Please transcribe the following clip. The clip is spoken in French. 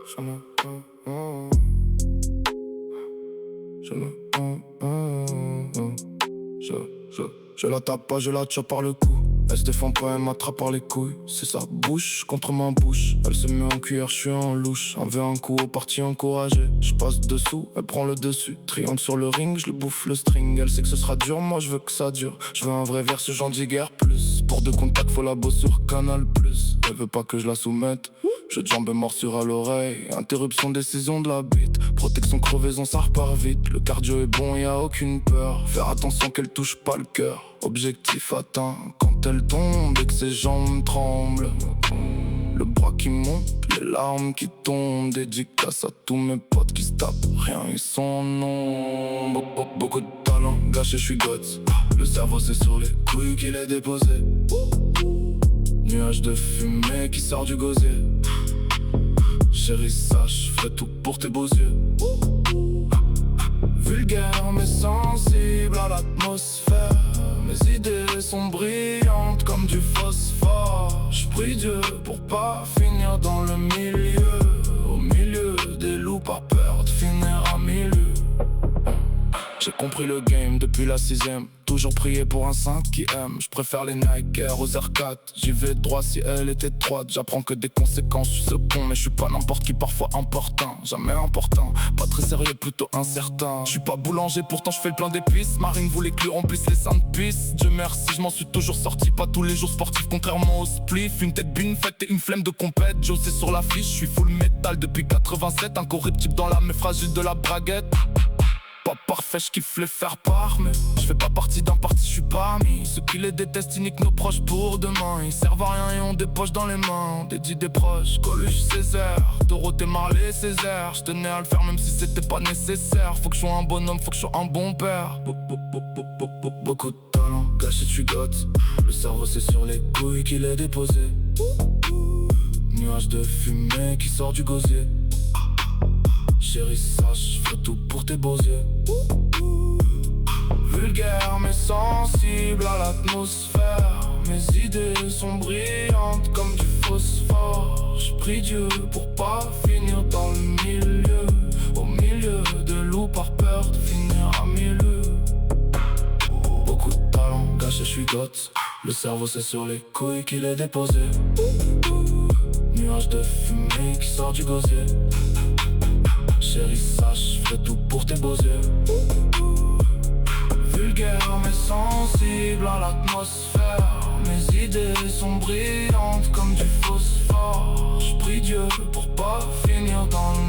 Je me... Je me... Je la tape pas, je la chope par le cou. Elle se défend pas, elle m'attrape par les couilles. C'est sa bouche contre ma bouche. Elle se met en cuillère, je suis en louche. Un veut un coup au parti encouragé. Je passe dessous, elle prend le dessus. Triangle sur le ring, je le bouffe le string. Elle sait que ce sera dur, moi je veux que ça dure. Je veux un vrai verse, j'en dis guère plus. Pour de contact, faut la bosse sur Canal+. Elle veut pas que je la soumette. Jeu de jambes et morsure à l'oreille. Interruption décision de la bite. Protection crevaison, ça repart vite. Le cardio est bon, y a aucune peur. Faire attention qu'elle touche pas le cœur. Objectif atteint quand elle tombe et que ses jambes tremblent. Le bras qui monte, les larmes qui tombent. Dédicace à tous mes potes qui se tapent rien, ils sont non. Beaucoup de talent, gâché, je suis goth. Le cerveau c'est sur les couilles qu'il est déposé. Nuage de fumée qui sort du gosier. Chérie, sache, fais tout pour tes beaux yeux. Vulgaire mais sensible à l'atmosphère. Mes idées sont brillantes comme du phosphore. J'prie Dieu pour pas finir dans le milieu. Au milieu des loups par peur de finir à milieu. J'ai compris le game depuis la 6ème. Toujours prier pour un saint qui aime. Je préfère les Nike Air aux R4. J'y vais droit si elle est étroite. J'apprends que des conséquences, je suis ce con. Mais je suis pas n'importe qui, parfois important. Jamais important, pas très sérieux, plutôt incertain. Je suis pas boulanger, pourtant je fais le plein d'épices. Marine voulait que lui remplisse les saintes pistes. Dieu merci, je m'en suis toujours sorti. Pas tous les jours sportif, contrairement au spliff. Une tête bien faite et une flemme de compète. Josie sur l'affiche, je suis full métal depuis 87. Incorruptible dans l'âme mais fragile de la braguette. Pas parfait, je kiffe les faire part. Mais je fais pas partie d'un parti, je suis parmi ceux qui les détestent, ils niquent nos proches pour demain. Ils servent à rien et on des poches dans les mains. On dédie des proches, Coluche, Césaire, Dorothée, Marley, Césaire. Je tenais à le faire même si c'était pas nécessaire. Faut que je sois un bonhomme, faut que je sois un bon père. Beaucoup de talent, gâché, je suis goth. Le cerveau c'est sur les couilles qu'il est déposé. Nuage de fumée qui sort du gosier. Chérie, sache, fais tout pour tes beaux yeux. Vulgaire mais sensible à l'atmosphère. Mes idées sont brillantes comme du phosphore. J'prie Dieu pour pas finir dans le milieu. Au milieu de loups par peur de finir à milieu. Beaucoup de talent, gâché, je suis goth. Le cerveau c'est sur les couilles qu'il est déposé. Nuage de fumée qui sort du gosier. Chérie, sache, fais tout pour tes beaux yeux. Vulgaire mais sensible à l'atmosphère. Mes idées sont brillantes comme du phosphore. J'prie Dieu pour pas finir dans le